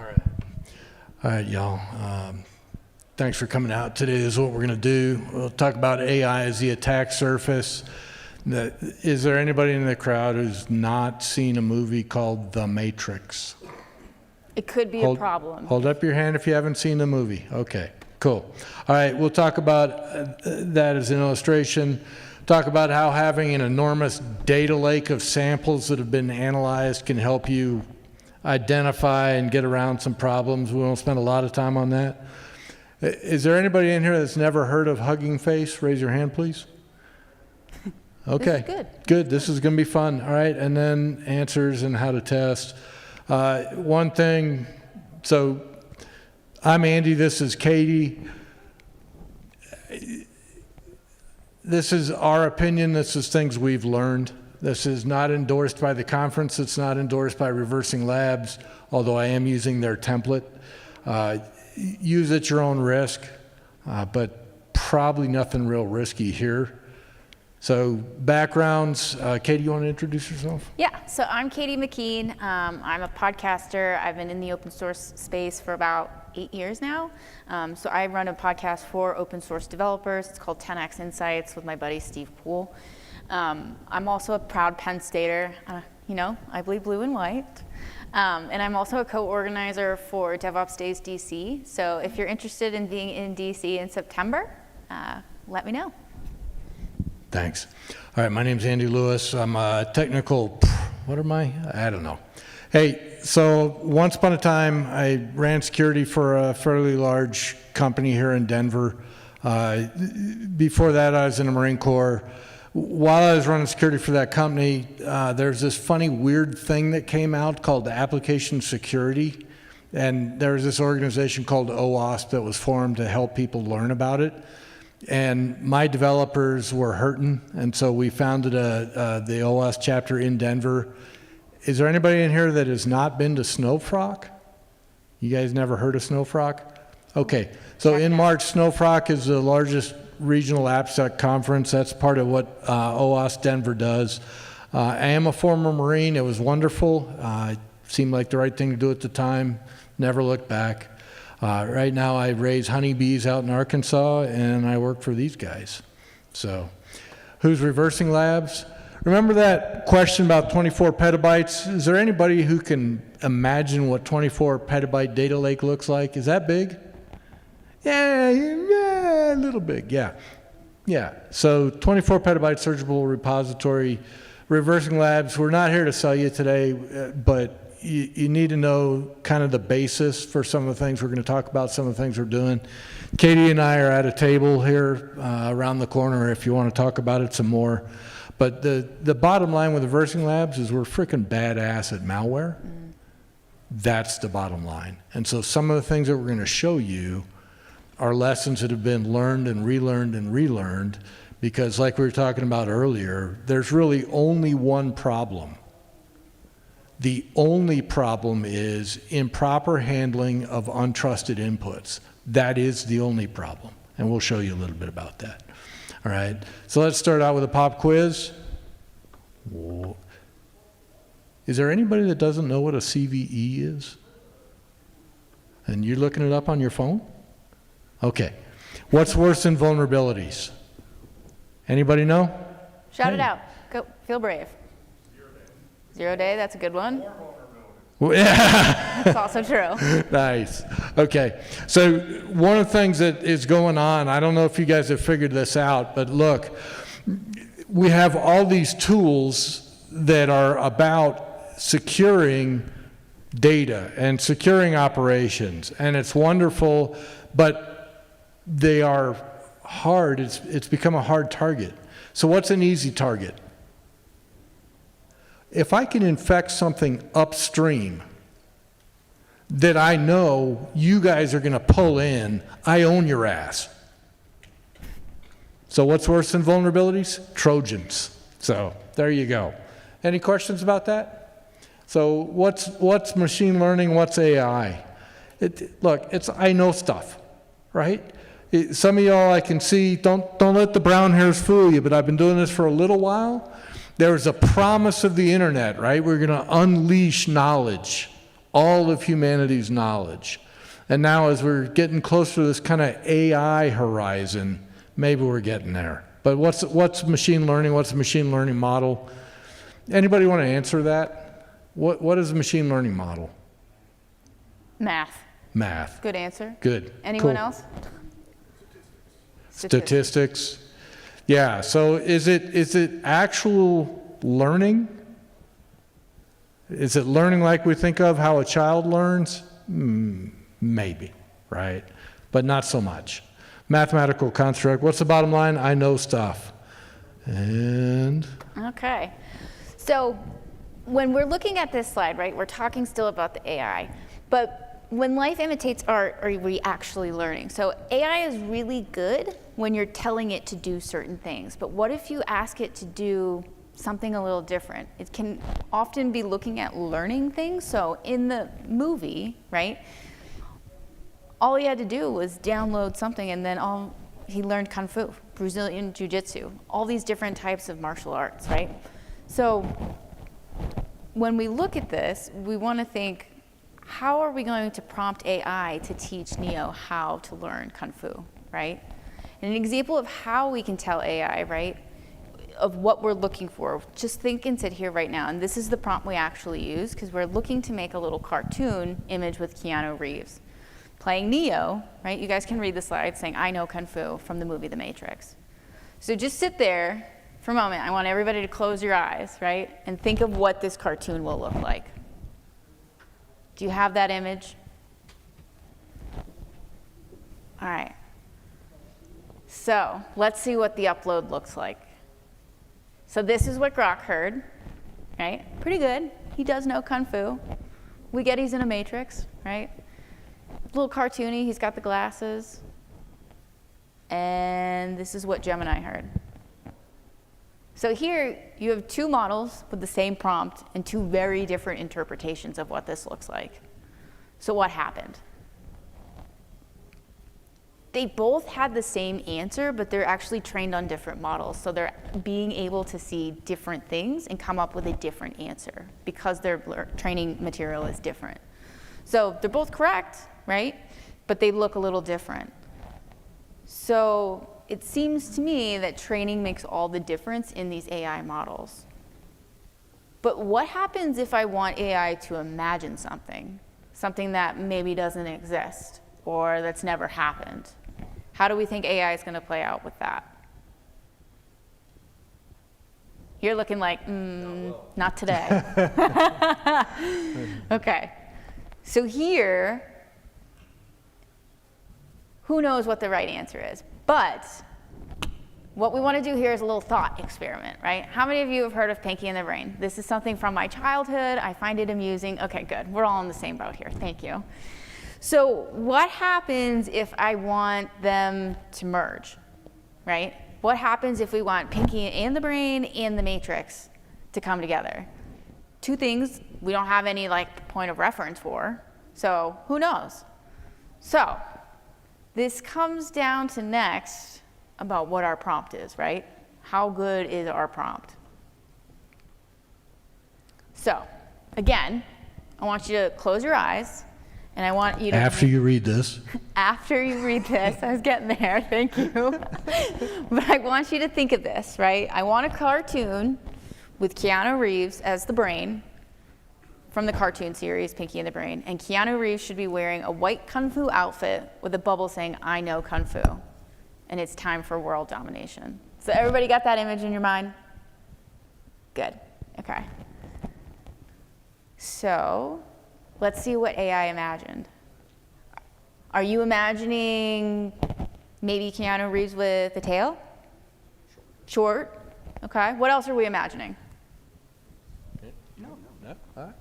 All right, y'all. Thanks for coming out. Today is what we're going to do. We'll talk about AI as the attack surface. Is there anybody in the crowd who's not seen a movie called The Matrix? It could be a problem. Hold up your hand if you haven't seen the movie. Okay, cool. All right, we'll talk about that as an illustration. Talk about how having an enormous data lake of samples that have been analyzed can help you identify and get around some problems. We won't spend a lot of time on that. Is there anybody in here that's never heard of Hugging Face? Raise your hand, please. Okay. This is good. Good. This is going to be fun. All right. And then answers and how to test. One thing. So I'm Andy. This is Katie. This is our opinion. This is things we've learned. This is not endorsed by the conference. It's not endorsed by ReversingLabs, although I am using their template. Use at your own risk, but probably nothing real risky here. So backgrounds, Katie, you want to introduce yourself? Yeah, so I'm Kadi McKean. I'm a podcaster. I've been in the open source space for about 8 years now. So I run a podcast for open source developers. It's called 10x Insights with my buddy Steve Poole. I'm also a proud Penn Stater. I bleed blue and white. And I'm also a co-organizer for DevOps Days DC. So if you're interested in being in DC in September, let me know. Thanks. All right, my name's Andy Lewis. I'm a technical, what am I? I don't know. Hey, so once upon a time, I ran security for a fairly large company here in Denver. Before that, I was in the Marine Corps. While I was running security for that company, there's this funny, weird thing that came out called application security. And there was this organization called OWASP that was formed to help people learn about it. And my developers were hurting, and so we founded the OWASP chapter in Denver. Is there anybody in here that has not been to Snowfrock? You guys never heard of Snowfrock? Okay, so in March, Snowfrock is the largest regional AppSec conference. That's part of what OWASP Denver does. I am a former Marine. It was wonderful. Seemed like the right thing to do at the time. Never looked back. Right now I raise honeybees out in Arkansas, and I work for these guys. So who's ReversingLabs? Remember that question about 24 petabytes? Is there anybody who can imagine what 24 petabyte data lake looks like? Is that big? Yeah, a little big, yeah. Yeah, so 24 petabyte searchable repository. ReversingLabs, we're not here to sell you today, but you need to know kind of the basis for some of the things we're going to talk about, some of the things we're doing. Katie and I are at a table here around the corner if you want to talk about it some more. But the bottom line with ReversingLabs is we're freaking badass at malware. That's the bottom line. And so some of the things that we're going to show you are lessons that have been learned and relearned, because like we were talking about earlier, there's really only one problem. The only problem is improper handling of untrusted inputs. That is the only problem, and we'll show you a little bit about that. All right, so let's start out with a pop quiz. Is there anybody that doesn't know what a CVE is? And you're looking it up on your phone? Okay. What's worse than vulnerabilities? Anybody know? Shout it out. Go. Feel brave. 0 day, that's a good one. Well, yeah. That's also true. Nice. Okay. So one of the things that is going on, I don't know if you guys have figured this out, but look, we have all these tools that are about securing data and securing operations, and it's wonderful, but they are hard. It's become a hard target. So what's an easy target? If I can infect something upstream that I know you guys are going to pull in, I own your ass. So what's worse than vulnerabilities? Trojans. So there you go. Any questions about that? So what's machine learning? What's AI? Look, I know stuff, right? Some of y'all I can see, don't let the brown hairs fool you, but I've been doing this for a little while. There was a promise of the internet, right? We're going to unleash knowledge all of humanity's knowledge. And now as we're getting closer to this kind of AI horizon, maybe we're getting there. But what's machine learning? What's a machine learning model? Anybody want to answer that? What is a machine learning model? Math. Math. Good answer. Good. Anyone Cool. else? Statistics. Yeah, so is it actual learning? Is it learning like we think of how a child learns? Maybe, right? But not so much. Mathematical construct. What's the bottom line? I know stuff. And Okay. So when we're looking at this slide, right, we're talking still about the AI. But when life imitates art, are we actually learning? So AI is really good when you're telling it to do certain things. But what if you ask it to do something a little different? It can often be looking at learning things. So in the movie, right, all he had to do was download something, and then he learned Kung Fu, Brazilian Jiu-Jitsu, all these different types of martial arts, right? So when we look at this, we want to think, how are we going to prompt AI to teach Neo how to learn Kung Fu, right? And an example of how we can tell AI, right, of what we're looking for, just think and sit here right now. And this is the prompt we actually use, because we're looking to make a little cartoon image with Keanu Reeves playing Neo, right? You guys can read the slide saying, I know Kung Fu from the movie The Matrix. So just sit there for a moment. I want everybody to close your eyes, right? And think of what this cartoon will look like. Do you have that image? All right. So let's see what the upload looks like. So this is what Grok heard, right? Pretty good. He does know Kung Fu. We get he's in a Matrix, right? A little cartoony, he's got the glasses. And this is what Gemini heard. So here you have two models with the same prompt and two very different interpretations of what this looks like. So what happened? They both had the same answer, but they're actually trained on different models. So they're being able to see different things and come up with a different answer because their training material is different. So they're both correct, right? But they look a little different. So it seems to me that training makes all the difference in these AI models. But what happens if I want AI to imagine something that maybe doesn't exist or that's never happened? How do we think AI is going to play out with that? You're looking like, not today. Okay. So here, who knows what the right answer is? But what we want to do here is a little thought experiment, right? How many of you have heard of Pinky and the Brain? This is something from my childhood. I find it amusing. Okay, good. We're all in the same boat here. Thank you. So what happens if I want them to merge, right? What happens if we want Pinky and the Brain and the Matrix to come together? Two things we don't have any point of reference for, so who knows? So this comes down to next about what our prompt is, right? How good is our prompt? So again, I want you to close your eyes. And I want you to... After you read this. After you read this. I was getting there. Thank you. But I want you to think of this, right? I want a cartoon with Keanu Reeves as the brain from the cartoon series, Pinky and the Brain. And Keanu Reeves should be wearing a white Kung Fu outfit with a bubble saying, I know Kung Fu. And it's time for world domination. So everybody got that image in your mind? Good. Okay. So... let's see what AI imagined. Are you imagining maybe Keanu Reeves with a tail? Short. Okay. What else are we imagining? No. All right.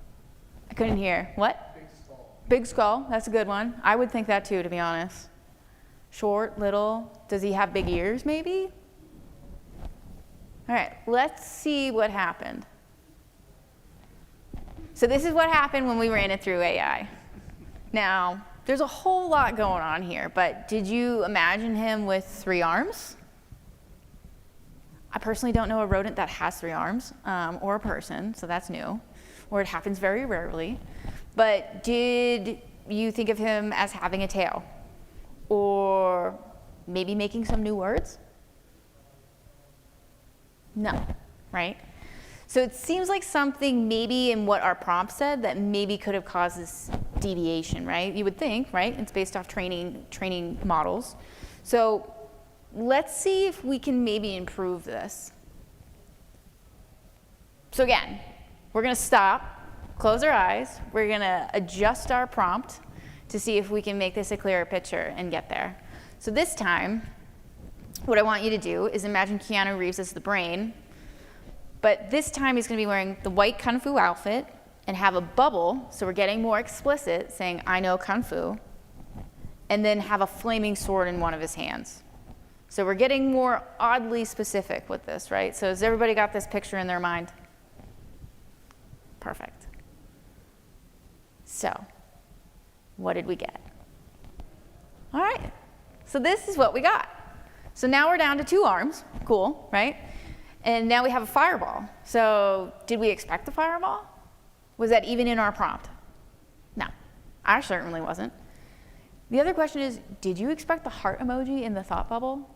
I couldn't hear. What? Big skull. Big skull. That's a good one. I would think that too, to be honest. Short, little. Does he have big ears, maybe? All right. Let's see what happened. So this is what happened when we ran it through AI. Now, there's a whole lot going on here, but did you imagine him with 3 arms? I personally don't know a rodent that has 3 arms, or a person, so that's new, or it happens very rarely. But did you think of him as having a tail? Or maybe making some new words? No, right? So it seems like something maybe in what our prompt said that maybe could have caused this deviation, right? You would think, right? It's based off training models. So let's see if we can maybe improve this. So again, we're gonna stop, close our eyes, we're gonna adjust our prompt to see if we can make this a clearer picture and get there. So this time, what I want you to do is imagine Keanu Reeves as the brain, but this time he's gonna be wearing the white Kung Fu outfit and have a bubble, so we're getting more explicit, saying, I know Kung Fu, and then have a flaming sword in one of his hands. So we're getting more oddly specific with this, right? So has everybody got this picture in their mind? Perfect. So, what did we get? All right, so this is what we got. So now we're down to 2 arms, cool, right? And now we have a fireball. So did we expect the fireball? Was that even in our prompt? No, I certainly wasn't. The other question is, did you expect the heart emoji in the thought bubble?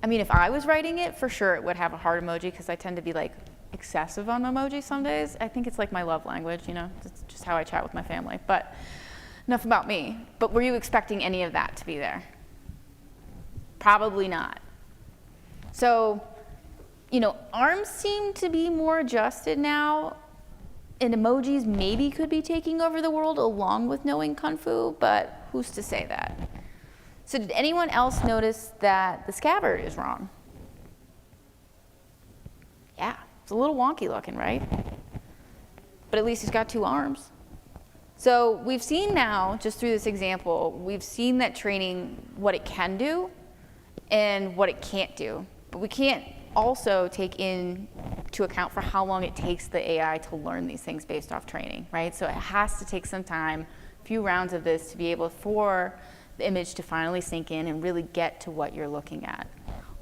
I mean, if I was writing it, for sure it would have a heart emoji because I tend to be like excessive on emoji some days. I think it's like my love language, you know, it's just how I chat with my family. But enough about me. But were you expecting any of that to be there? Probably not. So, you know, arms seem to be more adjusted now, and emojis maybe could be taking over the world along with knowing Kung Fu, but who's to say that? So did anyone else notice that the scabbard is wrong? Yeah, it's a little wonky looking, right? But at least he's got 2 arms. So we've seen now, just through this example, we've seen that training, what it can do and what it can't do. But we can't also take into account for how long it takes the AI to learn these things based off training, right? So it has to take some time, a few rounds of this to be able for the image to finally sink in and really get to what you're looking at.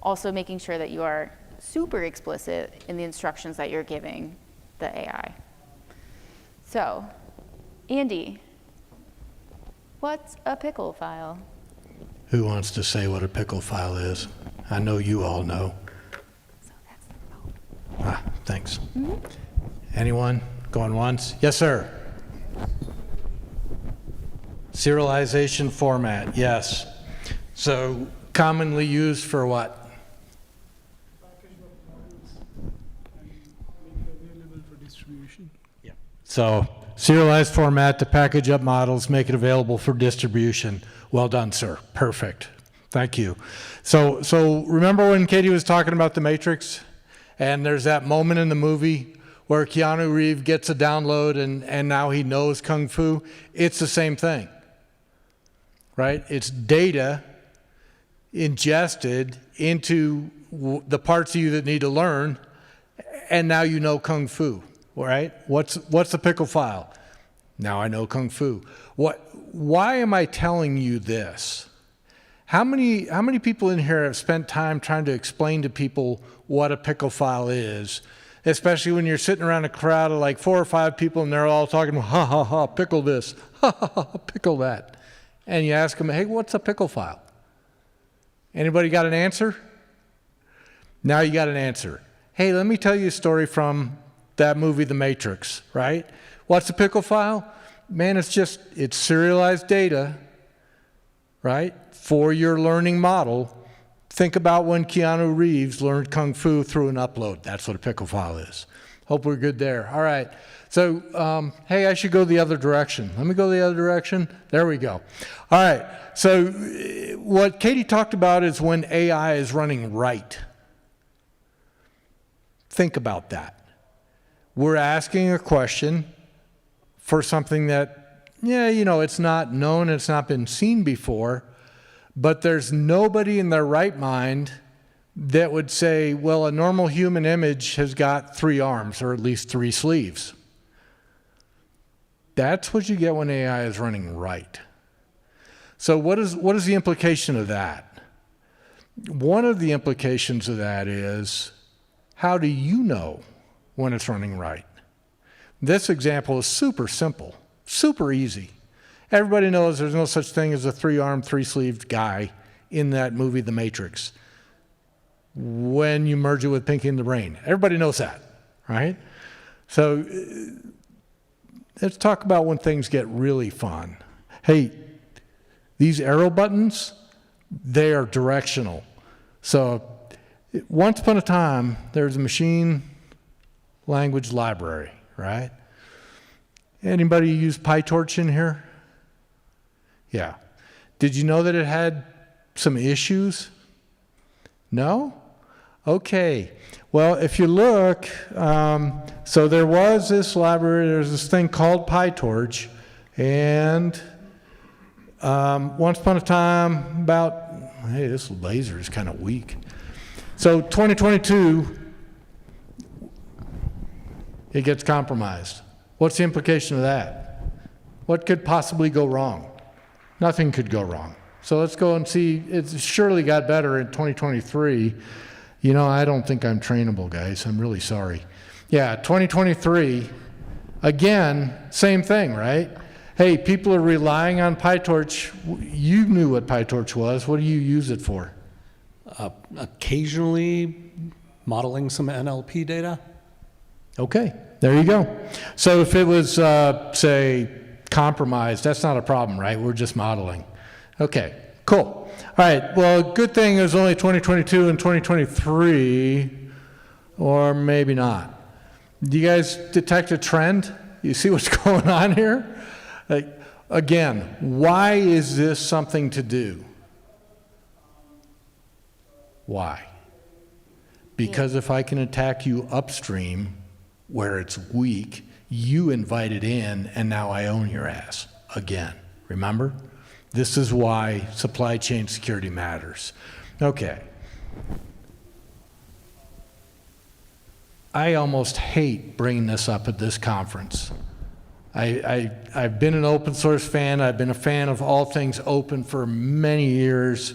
Also making sure that you are super explicit in the instructions that you're giving the AI. So, Andy, what's a pickle file? Who wants to say what a pickle file is? I know you all know. So that's the remote. Thanks. Anyone? Going once? Yes, sir. Serialization format, yes. So commonly used for what? Package of models and make it available for distribution. Yeah. So serialized format to package up models, make it available for distribution. Well done, sir. Perfect. Thank you. So remember when Katie was talking about the Matrix? And there's that moment in the movie where Keanu Reeves gets a download and now he knows Kung Fu? It's the same thing, right? It's data ingested into the parts of you that need to learn, and now you know Kung Fu, right? What's the pickle file? Now I know Kung Fu. Why am I telling you this? How many people in here have spent time trying to explain to people what a pickle file is, especially when you're sitting around a crowd of like 4 or 5 people and they're all talking, ha ha ha, pickle this, ha ha ha, pickle that. And you ask them, hey, what's a pickle file? Anybody got an answer? Now you got an answer. Hey, let me tell you a story from that movie, The Matrix, right? What's a pickle file? Man, it's serialized data, right, for your learning model. Think about when Keanu Reeves learned Kung Fu through an upload. That's what a pickle file is. Hope we're good there. All right. So, hey, I should go the other direction. Let me go the other direction. There we go. All right. So what Katie talked about is when AI is running right. Think about that. We're asking a question for something that, yeah, you know, it's not known, it's not been seen before, but there's nobody in their right mind that would say, well, a normal human image has got 3 arms or at least 3 sleeves. That's what you get when AI is running right. So what is the implication of that? One of the implications of that is how do you know when it's running right? This example is super simple, super easy. Everybody knows there's no such thing as a three-armed, three-sleeved guy in that movie, The Matrix, when you merge it with Pinky and the Brain. Everybody knows that, right? So let's talk about when things get really fun. Hey, these arrow buttons, they are directional. So once upon a time, there was a machine language library, right? Anybody use PyTorch in here? Yeah. Did you know that it had some issues? No? Okay. Well, if you look, so there was this library, there's this thing called PyTorch, and once upon a time, about, hey, this laser is kind of weak. So 2022, it gets compromised. What's the implication of that? What could possibly go wrong? Nothing could go wrong. So let's go and see. It surely got better in 2023. You know, I don't think I'm trainable, guys. I'm really sorry. Yeah, 2023, again, same thing, right? Hey, people are relying on PyTorch. You knew what PyTorch was. What do you use it for? Occasionally modeling some NLP data. Okay, there you go. So if it was, say, compromised, that's not a problem, right? We're just modeling. Okay, cool. All right, well, good thing it was only 2022 and 2023, or maybe not. Do you guys detect a trend? You see what's going on here? Like, again, why is this something to do? Why? Because if I can attack you upstream where it's weak, you invite it in, and now I own your ass again. Remember? This is why supply chain security matters. Okay. I almost hate bringing this up at this conference. I've been an open source fan. I've been a fan of all things open for many years.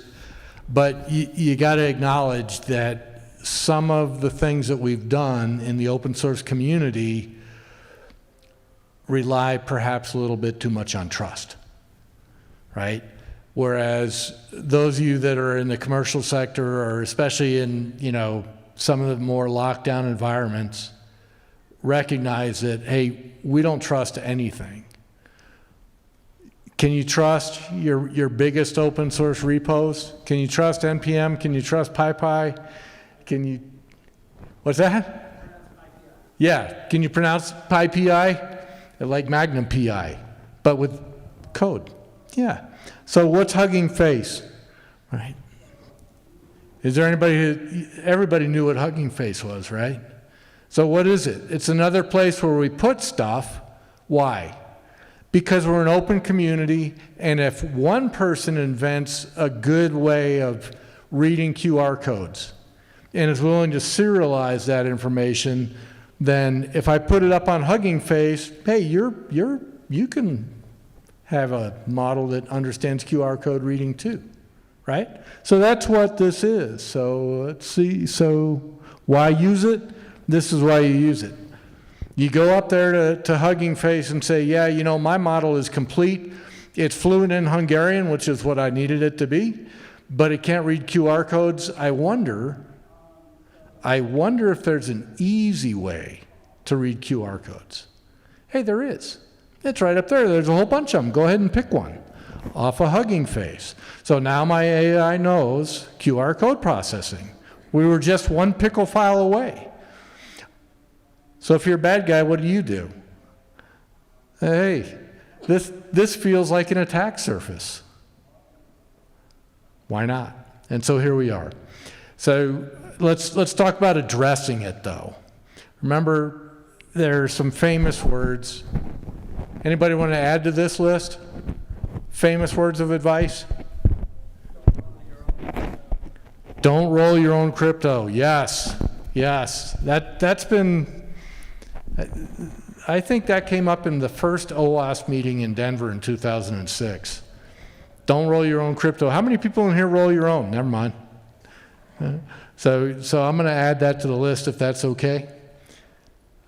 But you got to acknowledge that some of the things that we've done in the open source community rely perhaps a little bit too much on trust, right? Whereas those of you that are in the commercial sector, or especially in, you know, some of the more lockdown environments, recognize that, hey, we don't trust anything. Can you trust your biggest open source repos? Can you trust NPM? Can you trust PyPy? Can you, what's that? Yeah, can you pronounce PyPI? Like Magnum PI, but with code. Yeah. So what's Hugging Face, right? Is there anybody everybody knew what Hugging Face was, right? So what is it? It's another place where we put stuff. Why? Because we're an open community, and if one person invents a good way of reading QR codes and is willing to serialize that information, then if I put it up on Hugging Face, hey, you can have a model that understands QR code reading too, right? So that's what this is. So let's see. So why use it? This is why you use it. You go up there to Hugging Face and say, yeah, you know, my model is complete. It's fluent in Hungarian, which is what I needed it to be, but it can't read QR codes. I wonder if there's an easy way to read QR codes. Hey, there is. It's right up there. There's a whole bunch of them. Go ahead and pick one off a Hugging Face. So now my AI knows QR code processing. We were just one pickle file away. So if you're a bad guy, what do? Hey, this feels like an attack surface. Why not? And so here we are. So let's talk about addressing it, though. Remember, there are some famous words. Anybody want to add to this list? Famous words of advice? Don't roll your own crypto. Yes. That's been, I think that came up in the first OWASP meeting in Denver in 2006. Don't roll your own crypto. How many people in here roll your own? Never mind. So I'm going to add that to the list if that's okay.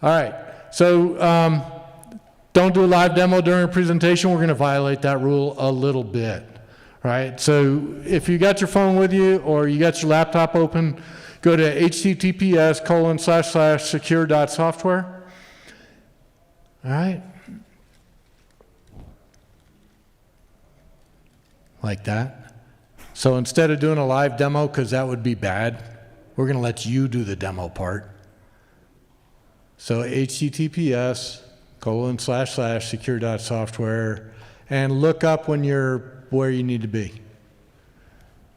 All right. So don't do a live demo during a presentation. We're going to violate that rule a little bit. Right? So if you got your phone with you or you got your laptop open, go to https://secure.software. All right? Like that. So instead of doing a live demo, because that would be bad, we're going to let you do the demo part. So https://secure.software, and look up when you're where you need to be.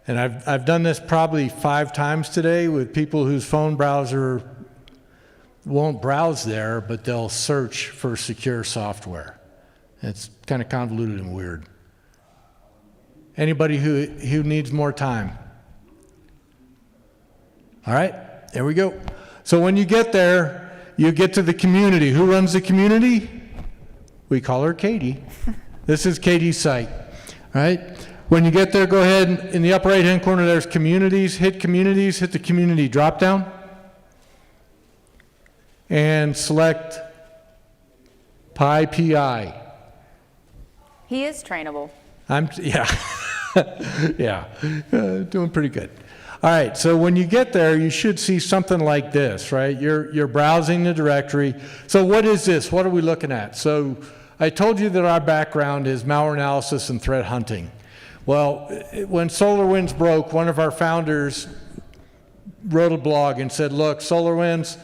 And I've done this probably 5 times today with people whose phone browser won't browse there, but they'll search for secure software. It's kind of convoluted and weird. Anybody who needs more time? All right, there we go. So when you get there, you get to the community. Who runs the community? We call her Katie. This is Katie's site. All right. When you get there, go ahead, in the upper right-hand corner, there's communities. Hit communities, hit the community drop-down, and select PI. He is trainable. Doing pretty good. All right, so when you get there, you should see something like this, right? You're browsing the directory. So what is this? What are we looking at? So I told you that our background is malware analysis and threat hunting. Well, when SolarWinds broke, one of our founders wrote a blog and said, look, SolarWinds,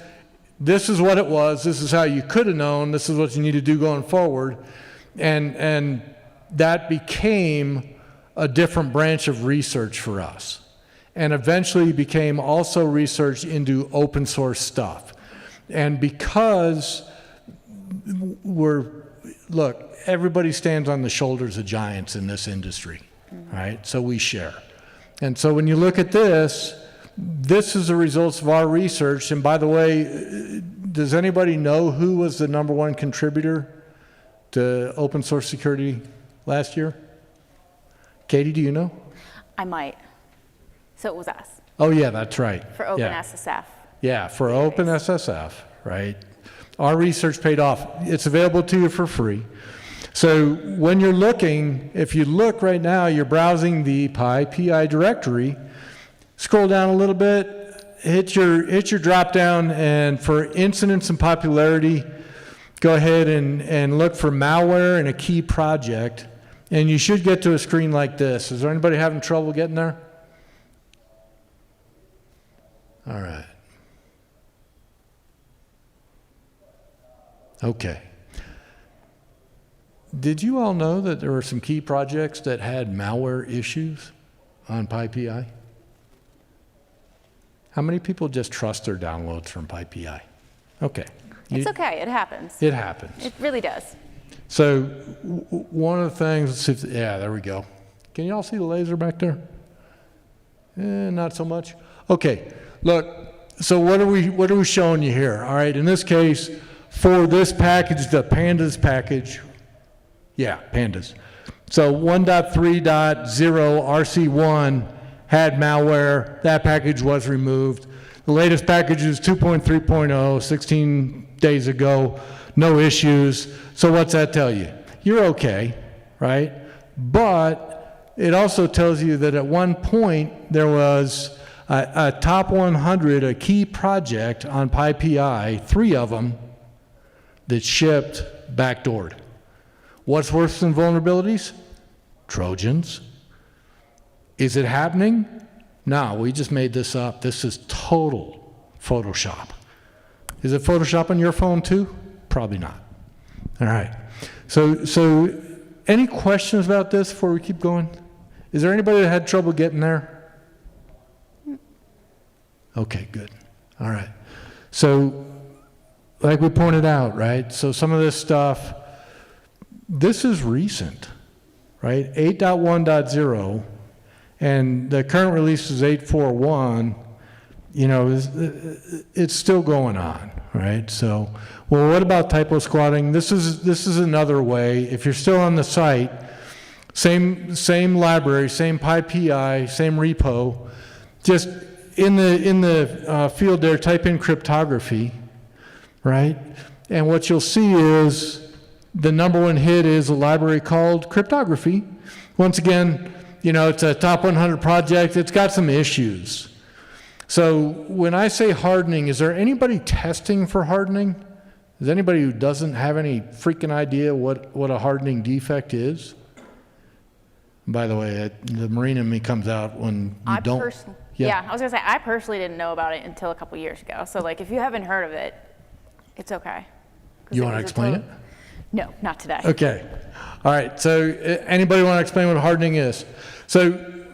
this is what it was. This is how you could have known. This is what you need to do going forward. And that became a different branch of research for us. And eventually became also research into open source stuff. And because look, everybody stands on the shoulders of giants in this industry, right? So we share. And so when you look at this is the results of our research. And by the way, does anybody know who was the #1 contributor to open source security last year? Katie, do you know? I might. So it was us Oh yeah, that's right. for OpenSSF. Yeah, for database. OpenSSF, right? Our research paid off. It's available to you for free. So when you're looking, if you look right now, you're browsing the PI directory, scroll down a little bit, hit your drop down, and for incidents and popularity, go ahead and look for malware and a key project, and you should get to a screen like this. Is there anybody having trouble getting there? All right. Okay. Did you all know that there were some key projects that had malware issues on PyPI? How many people just trust their downloads from PyPI? Okay. It's okay. It happens. It happens. It really does. So one of the things, let's see if, yeah, there we go. Can you all see the laser back there? Not so much. Okay. Look, so what are we showing you here? All right, in this case, for this package, the pandas package, yeah, pandas. So 1.3.0 RC1 had malware. That package was removed. The latest package is 2.3.0, 16 days ago, no issues. So what's that tell you? You're okay, right? But it also tells you that at one point there was a top 100, a key project on PyPI, 3 of them, that shipped backdoored. What's worse than vulnerabilities? Trojans. Is it happening? No, we just made this up. This is total Photoshop. Is it Photoshop on your phone too? Probably not. All right. So any questions about this before we keep going? Is there anybody that had trouble getting there? Okay, good. All right. So, like we pointed out, right? So some of this stuff, this is recent, right? 8.1.0, and the current release is 8.4.1. You know, it's still going on, right? So, well, what about typo squatting? This is another way. If you're still on the site, same library, same PyPI, same repo, just in the field there, type in cryptography, right? And what you'll see is the number one hit is a library called cryptography. Once again, it's a top 100 project. It's got some issues. So when I say hardening, is there anybody testing for hardening? Is anybody who doesn't have any freaking idea what a hardening defect is? By the way, the Marine in me comes out when you don't. Yeah, I was gonna say, I personally didn't know about it until a couple years ago. So like, if you haven't heard of it, it's okay. You want to explain it? No, not today. Okay. All right. So anybody want to explain what hardening is? So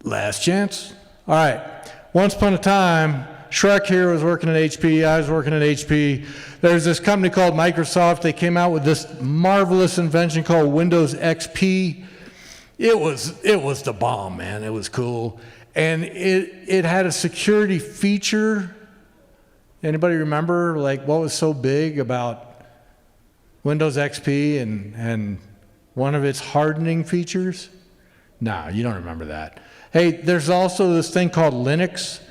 last chance. All right. Once upon a time, Shrek here was working at HP. I was working at HP. There's this company called Microsoft. They came out with this marvelous invention called Windows XP. It was the bomb, man. It was cool. And it had a security feature. Anybody remember like what was so big about Windows XP and one of its hardening features? No, you don't remember that. Hey, there's also this thing called Linux.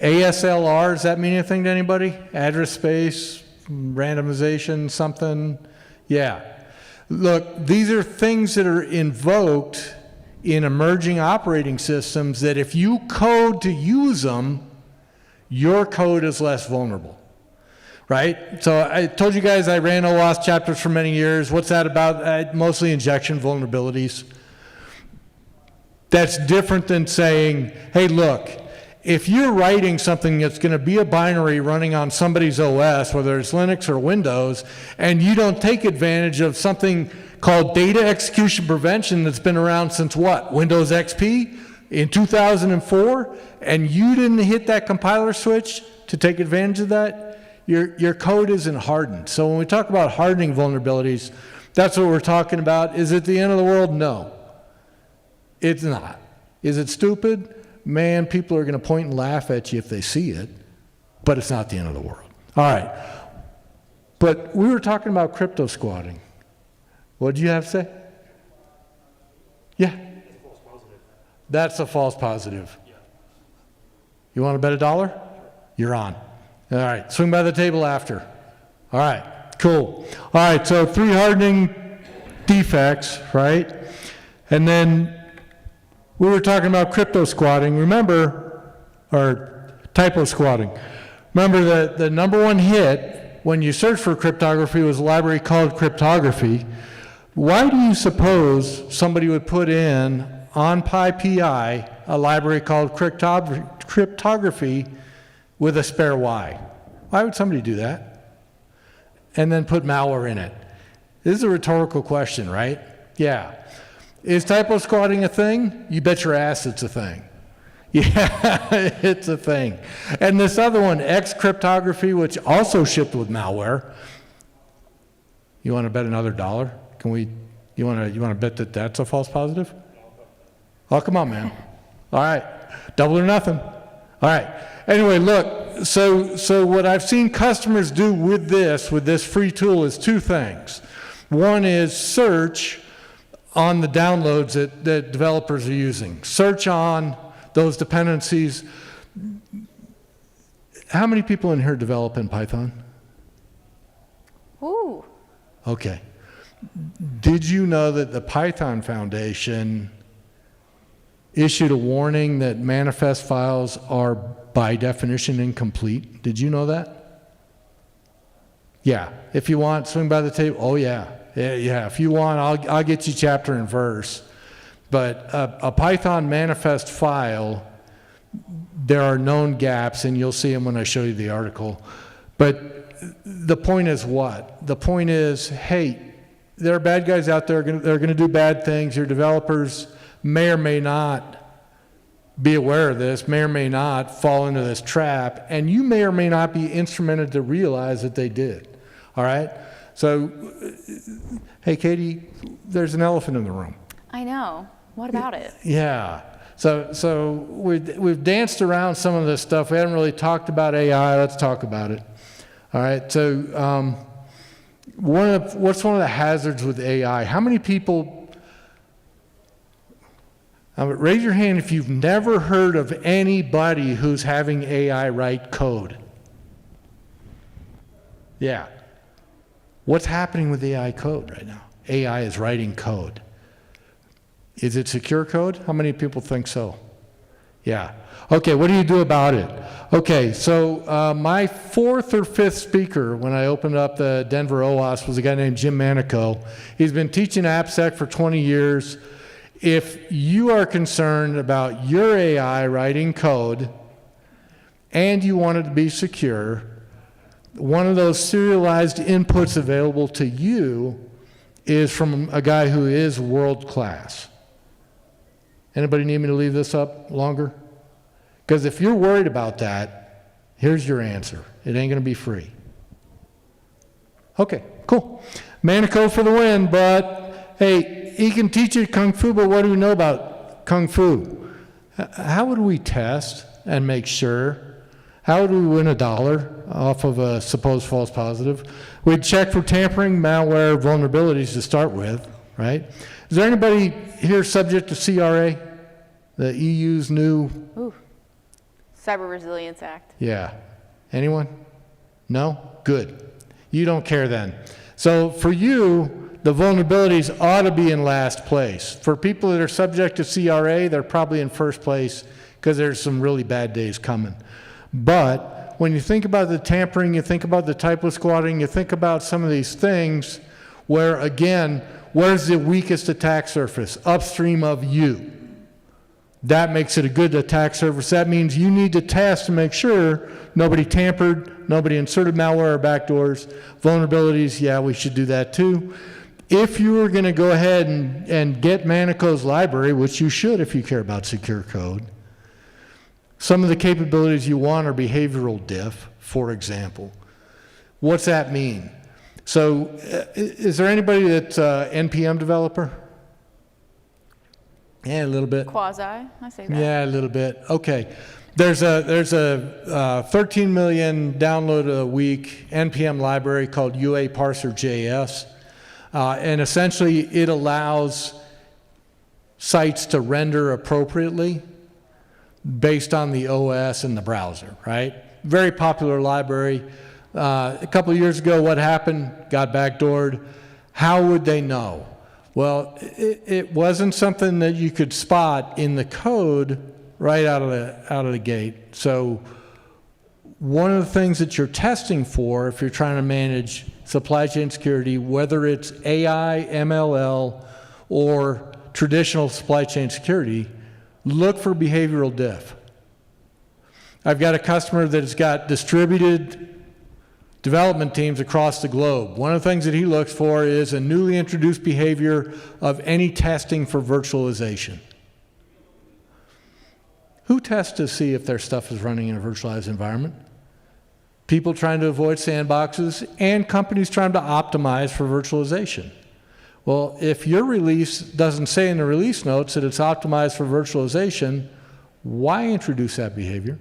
ASLR, does that mean anything to anybody? Address space, randomization, something? Yeah. Look, these are things that are invoked in emerging operating systems that if you code to use them, your code is less vulnerable, right? So I told you guys I ran OWASP chapters for many years. What's that about? Mostly injection vulnerabilities. That's different than saying, hey, look, if you're writing something that's going to be a binary running on somebody's OS, whether it's Linux or Windows, and you don't take advantage of something called data execution prevention that's been around since what? Windows XP in 2004, and you didn't hit that compiler switch to take advantage of that, your code isn't hardened. So when we talk about hardening vulnerabilities, that's what we're talking about. Is it the end of the world? No. It's not. Is it stupid? Man, people are going to point and laugh at you if they see it, but it's not the end of the world. All right. But we were talking about crypto squatting. What did you have to say? Yeah. That's a false positive. You want to bet $1? You're on. All right. Swing by the table after. All right. Cool. All right. So 3 hardening defects, right? And then we were talking about crypto squatting, remember, or typo squatting. Remember that the number one hit when you search for cryptography was a library called cryptography. Why do you suppose somebody would put in on PyPI a library called cryptography with a spare Y? Why would somebody do that? And then put malware in it. This is a rhetorical question, right? Yeah. Is typo squatting a thing? You bet your ass it's a thing. Yeah, it's a thing. And this other one, X cryptography, which also shipped with malware. You want to bet another $1? Can we? You want to bet that that's a false positive? Oh, come on, man. All right, double or nothing. All right. Anyway, look. So what I've seen customers do with this free tool is 2 things. One is search on the downloads that developers are using. Search on those dependencies. How many people in here develop in Python? Ooh. Okay. Did you know that the Python Foundation issued a warning that manifest files are by definition incomplete? Did you know that? Yeah. If you want, swing by the table. Oh, yeah. Yeah, if you want, I'll get you chapter and verse. But a Python manifest file, there are known gaps, and you'll see them when I show you the article. But the point is what? The point is, hey, there are bad guys out there that are going to do bad things. Your developers may or may not be aware of this, may or may not fall into this trap, and you may or may not be instrumented to realize that they did. All right? So, hey, Katie, there's an elephant in the room. I know. What about it? Yeah. So we've danced around some of this stuff. We haven't really talked about AI. Let's talk about it. All right. So what's one of the hazards with AI? How many people, Raise your hand if you've never heard of anybody who's having AI write code. Yeah. What's happening with AI code right now? AI is writing code. Is it secure code? How many people think so? Yeah. Okay, what do you do about it? Okay, so my fourth or fifth speaker when I opened up the Denver OWASP was a guy named Jim Manico. He's been teaching AppSec for 20 years. If you are concerned about your AI writing code and you want it to be secure, one of those serialized inputs available to you is from a guy who is world class. Anybody need me to leave this up longer? Because if you're worried about that, here's your answer. It ain't going to be free. Okay, cool. Manico for the win, but hey, he can teach you Kung Fu, but what do we know about Kung Fu? How would we test and make sure? How would we win $1 off of a supposed false positive? We'd check for tampering, malware, vulnerabilities to start with, right? Is there anybody here subject to CRA, the EU's new? Ooh. Cyber Resilience Act. Yeah. Anyone? No? Good. You don't care then. So for you, the vulnerabilities ought to be in last place. For people that are subject to CRA, they're probably in first place because there's some really bad days coming. But when you think about the tampering, you think about the typo squatting, you think about some of these things where, again, where's the weakest attack surface? Upstream of you. That makes it a good attack surface. That means you need to test to make sure nobody tampered, nobody inserted malware or backdoors. Vulnerabilities, yeah, we should do that too. If you were going to go ahead and get Manico's library, which you should if you care about secure code, some of the capabilities you want are behavioral diff, for example. What's that mean? So is there anybody that's NPM developer? Yeah, a little bit. Quasi, I say that. Yeah, a little bit. Okay. There's a 13 million download a week NPM library called UA Parser JS. And essentially it allows sites to render appropriately based on the OS and the browser, right? Very popular library. A couple of years ago, what happened? Got backdoored. How would they know? Well, it wasn't something that you could spot in the code right out of the gate. So one of the things that you're testing for if you're trying to manage supply chain security, whether it's AI, MLL, or traditional supply chain security, look for behavioral diff. I've got a customer that's got distributed development teams across the globe. One of the things that he looks for is a newly introduced behavior of any testing for virtualization. Who tests to see if their stuff is running in a virtualized environment? People trying to avoid sandboxes and companies trying to optimize for virtualization. Well, if your release doesn't say in the release notes that it's optimized for virtualization, why introduce that behavior?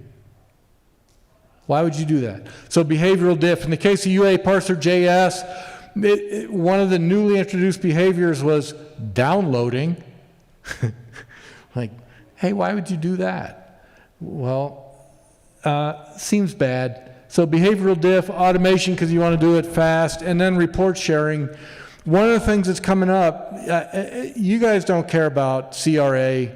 Why would you do that? So behavioral diff. In the case of UA Parser JS, one of the newly introduced behaviors was downloading. Like, hey, why would you do that? Well, seems bad. So behavioral diff, automation because you want to do it fast, and then report sharing. One of the things that's coming up, you guys don't care about CRA.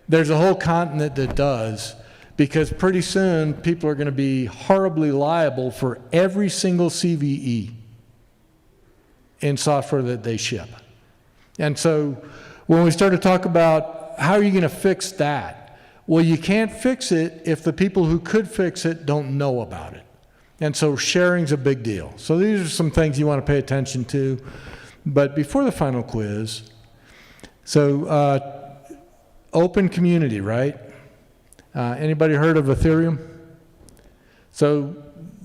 There's a whole continent that does, because pretty soon people are going to be horribly liable for every single CVE in software that they ship. And so when we start to talk about how are you going to fix that, well, you can't fix it if the people who could fix it don't know about it. And so sharing's a big deal. So these are some things you want to pay attention to. But before the final quiz, so open community, right? Anybody heard of Ethereum? So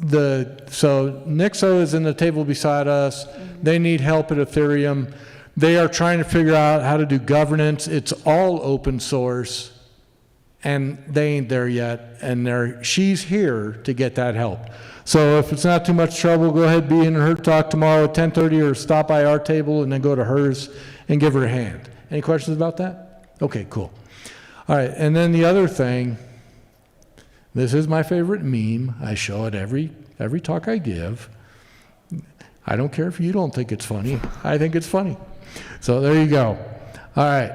Nixo is in the table beside us. They need help at Ethereum. They are trying to figure out how to do governance. It's all open source, and they ain't there yet. And she's here to get that help. So if it's not too much trouble, go ahead, be in her talk tomorrow at 10:30, or stop by our table and then go to hers and give her a hand. Any questions about that? Okay, cool. All right, and then the other thing, this is my favorite meme. I show it every talk I give. I don't care if you don't think it's funny. I think it's funny. So there you go. All right.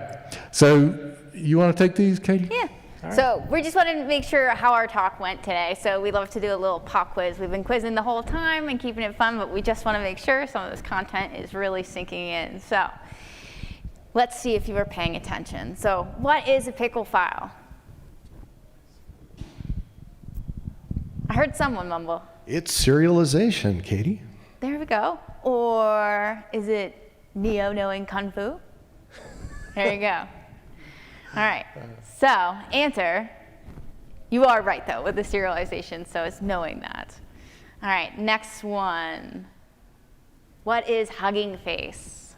So you want to take these, Katie? Yeah. So we just wanted to make sure how our talk went today. So we love to do a little pop quiz. We've been quizzing the whole time and keeping it fun, but we just want to make sure some of this content is really sinking in. So let's see if you were paying attention. So what is a pickle file? I heard someone mumble. It's serialization, Katie. There we go. Or is it Neo knowing Kung Fu? There you go. All right. So answer. You are right, though, with the serialization, so it's knowing that. All right. Next one. What is hugging face?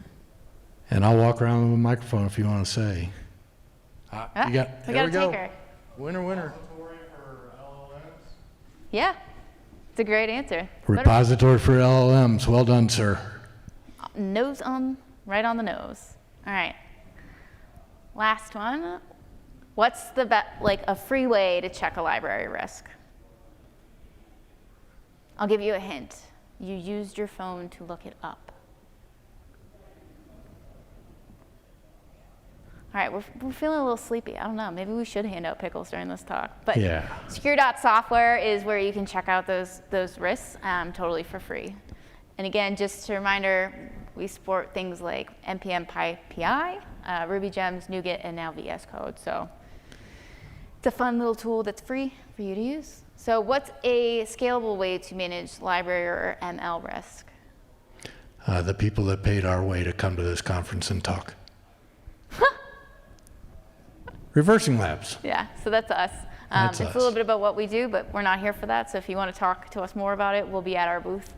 And I'll walk around with a microphone if you want to say. Ah, You got, we there got we a go. taker. Winner. Yeah. It's a great answer. Repository for LLMs. Well done, sir. Nose on, right on the nose. All right. Last one. What's like a free way to check a library risk? I'll give you a hint. You used your phone to look it up. All right, we're feeling a little sleepy. I don't know. Maybe we should hand out pickles during this talk. But Yeah. Secure.software is where you can check out those risks totally for free. And again, just a reminder, we support things like npm PI, Ruby Gems, NuGet, and now VS Code. So it's a fun little tool that's free for you to use. So what's a scalable way to manage library or ML risk? The people that paid our way to come to this conference and talk. ReversingLabs. Yeah, so that's us. That's it's us. a little bit about what we do, but we're not here for that. So if you want to talk to us more about it, we'll be at our booth.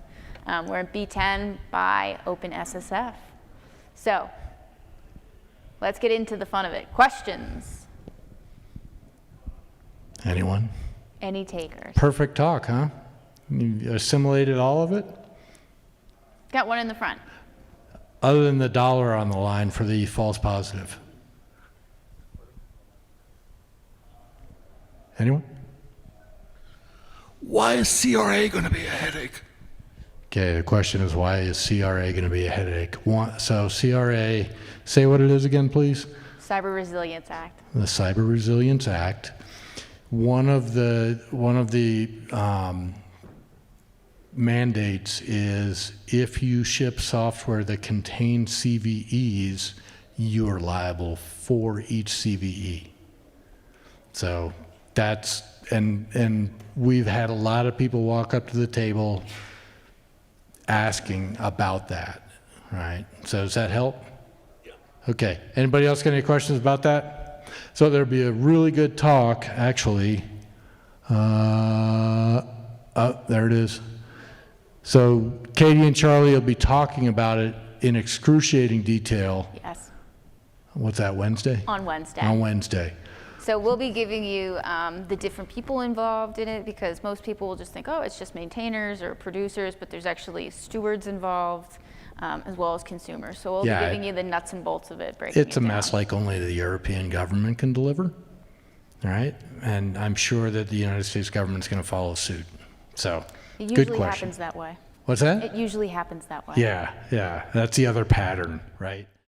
We're in B10 by OpenSSF. So let's get into the fun of it. Questions? Anyone? Any takers? Perfect talk, huh? You assimilated all of it? Got one in the front. Other than the dollar on the line for the false positive. Anyone? Why is CRA going to be a headache? Okay, the question is, why is CRA going to be a headache? So CRA, say what it is again, please. Cyber Resilience Act. The Cyber Resilience Act. One of the mandates is if you ship software that contains CVEs, you are liable for each CVE. So that's, and we've had a lot of people walk up to the table asking about that, right? So does that help? Yeah. Okay. Anybody else got any questions about that? So there'll be a really good talk, actually. Oh, there it is. So Katie and Charlie will be talking about it in excruciating detail. Yes. What's that, Wednesday? On Wednesday. On Wednesday. So we'll be giving you the different people involved in it, because most people will just think, oh, it's just maintainers or producers, but there's actually stewards involved as well as consumers. So we'll be giving you the nuts and bolts of it. It's a mess like only the European government can deliver, all right? And I'm sure that the United States government's going to follow suit. So, It good usually question. happens that way. What's that? It usually happens that way. Yeah, that's the other pattern, right?